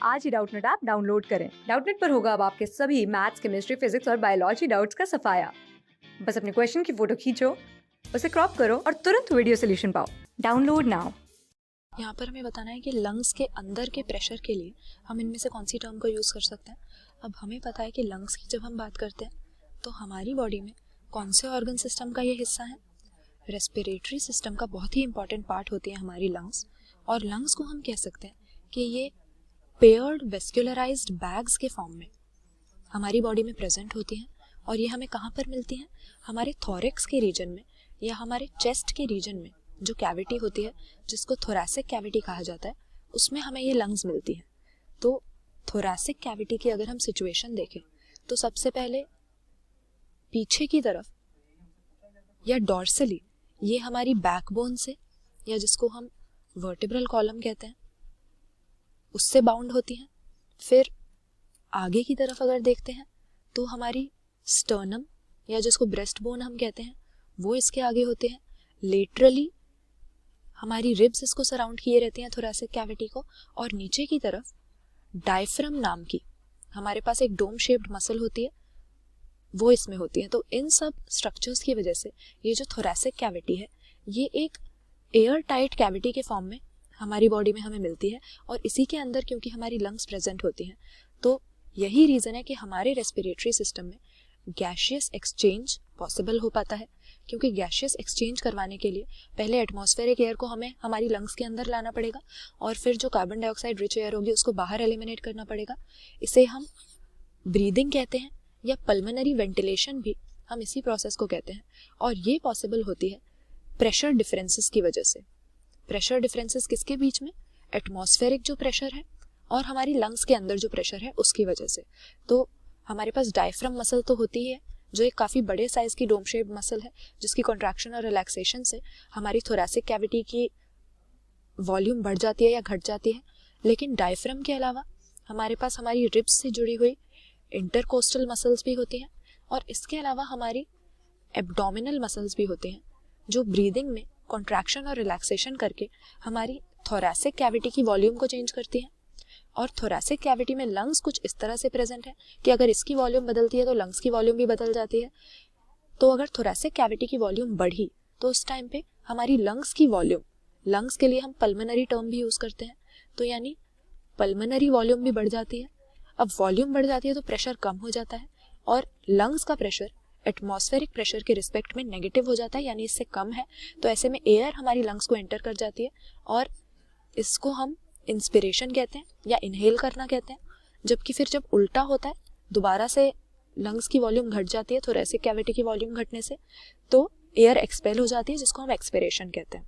आज ही Doubtnut app download करें। Doubtnut पर होगा अब आपके सभी मैथ्स, केमिस्ट्री, फिजिक्स और बायोलॉजी डाउट्स का सफाया। बस अपने क्वेश्चन की फोटो खींचो, उसे क्रॉप करो और तुरंत वीडियो सोल्यूशन पाओ। Download now. यहाँ पर हमें बताना है कि लंग्स के अंदर के प्रेशर के लिए हम इनमें से कौन सी टर्म को यूज़ कर सकते हैं। अब हमें पता है कि लंग्स की जब हम बात करते हैं तो हमारी बॉडी में कौन से ऑर्गन सिस्टम का ये हिस्सा है। रेस्पिरेटरी सिस्टम का बहुत ही इंपॉर्टेंट पार्ट होती है हमारी लंग्स, और लंग्स को हम कह सकते हैं कि ये पेयर्ड वेस्कुलराइज्ड बैग्स के फॉर्म में हमारी बॉडी में प्रेजेंट होती हैं। और ये हमें कहाँ पर मिलती हैं? हमारे थोरैक्स के रीजन में या हमारे चेस्ट के रीजन में जो कैविटी होती है जिसको थोरैसिक कैविटी कहा जाता है, उसमें हमें ये लंग्स मिलती हैं। तो थोरैसिक कैविटी की अगर हम सिचुएशन देखें तो सबसे पहले पीछे की तरफ या डॉर्सली ये हमारी बैकबोन से, या जिसको हम वर्टिब्रल कॉलम कहते हैं, उससे बाउंड होती हैं। फिर आगे की तरफ अगर देखते हैं तो हमारी स्टर्नम या जिसको ब्रेस्ट बोन हम कहते हैं वो इसके आगे होते हैं। लेटरली हमारी रिब्स इसको सराउंड किए रहती हैं थोरैसिक कैविटी को, और नीचे की तरफ डायफ्राम नाम की हमारे पास एक डोम शेप्ड मसल होती है, वो इसमें होती है। तो इन सब स्ट्रक्चर्स की वजह से ये जो थोरैसिक कैविटी है ये एक एयर टाइट कैविटी के फॉर्म में हमारी बॉडी में हमें मिलती है। और इसी के अंदर क्योंकि हमारी लंग्स प्रेजेंट होती हैं तो यही रीज़न है कि हमारे रेस्पिरेटरी सिस्टम में गैशियस एक्सचेंज पॉसिबल हो पाता है। क्योंकि गैशियस एक्सचेंज करवाने के लिए पहले एटमॉस्फेरिक एयर को हमें हमारी लंग्स के अंदर लाना पड़ेगा, और फिर जो कार्बन डाइऑक्साइड रिच एयर होगी उसको बाहर एलिमिनेट करना पड़ेगा। इसे हम ब्रीदिंग कहते हैं, या पल्मोनरी वेंटिलेशन भी हम इसी प्रोसेस को कहते हैं। और ये पॉसिबल होती है प्रेशर डिफरेंसेस की वजह से। प्रेशर डिफरेंसेस किसके बीच में? एटमॉस्फेरिक जो प्रेशर है और हमारी लंग्स के अंदर जो प्रेशर है उसकी वजह से। तो हमारे पास डायफ्राम मसल तो होती ही है जो एक काफ़ी बड़े साइज की डोम शेप्ड मसल है, जिसकी कॉन्ट्रैक्शन और रिलैक्सेशन से हमारी थोरैसिक कैविटी की वॉल्यूम बढ़ जाती है या घट जाती है। लेकिन डायफ्राम के अलावा हमारे पास हमारी रिब्स से जुड़ी हुई इंटरकोस्टल मसल्स भी होती हैं, और इसके अलावा हमारी एब्डोमिनल मसल्स भी होते हैं जो ब्रीदिंग में कॉन्ट्रैक्शन और रिलैक्सेशन करके हमारी थोरैसिक कैविटी की वॉल्यूम को चेंज करती हैं। और थोरैसिक कैविटी में लंग्स कुछ इस तरह से प्रेजेंट है कि अगर इसकी वॉल्यूम बदलती है तो लंग्स की वॉल्यूम भी बदल जाती है। तो अगर थोरैसिक कैविटी की वॉल्यूम बढ़ी तो उस टाइम पे हमारी लंग्स की वॉल्यूम, लंग्स के लिए हम पल्मोनरी टर्म भी यूज़ करते हैं, तो यानी पल्मोनरी वॉल्यूम भी बढ़ जाती है। अब वॉल्यूम बढ़ जाती है तो प्रेशर कम हो जाता है, और लंग्स का प्रेशर एटमॉस्फेरिक प्रेशर के रिस्पेक्ट में नेगेटिव हो जाता है, यानी इससे कम है। तो ऐसे में एयर हमारी लंग्स को एंटर कर जाती है, और इसको हम इंस्पिरेशन कहते हैं या इनहेल करना कहते हैं। जबकि फिर जब उल्टा होता है, दोबारा से लंग्स की वॉल्यूम घट जाती है थोरैसिक कैविटी की वॉल्यूम घटने से, तो एयर एक्सपेल हो जाती है, जिसको हम एक्सपिरेशन कहते हैं।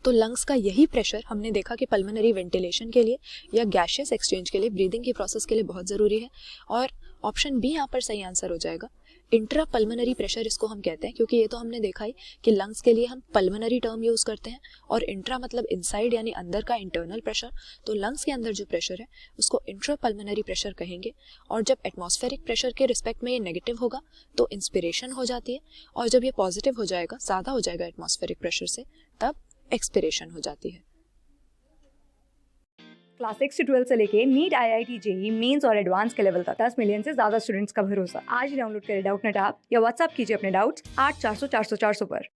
तो लंग्स का यही प्रेशर हमने देखा कि पल्मोनरी वेंटिलेशन के लिए या गैशियस एक्सचेंज के लिए, ब्रीदिंग की प्रोसेस के लिए बहुत ज़रूरी है। और ऑप्शन बी यहाँ पर सही आंसर हो जाएगा। इंट्रा पल्मोनरी प्रेशर इसको हम कहते हैं, क्योंकि ये तो हमने देखा ही कि लंग्स के लिए हम पल्मोनरी टर्म यूज़ करते हैं, और इंट्रा मतलब इनसाइड यानी अंदर का इंटरनल प्रेशर। तो लंग्स के अंदर जो प्रेशर है उसको इंट्रा पल्मोनरी प्रेशर कहेंगे। और जब एटमॉस्फेरिक प्रेशर के रिस्पेक्ट में ये नेगेटिव होगा तो इंस्पिरेशन हो जाती है, और जब ये पॉजिटिव हो जाएगा, ज़्यादा हो जाएगा एटमॉस्फेरिक प्रेशर से, तब एक्सपिरेशन हो जाती है। क्लास 6 से 12 से लेके नीट, IIT, JEE मेंस और एडवांस के लेवल तक 10 मिलियन से ज्यादा स्टूडेंट्स का भरोसा। आज ही डाउनलोड करें डाउटनेट ऐप या व्हाट्सएप कीजिए अपने डाउट्स 8400 400 400 पर।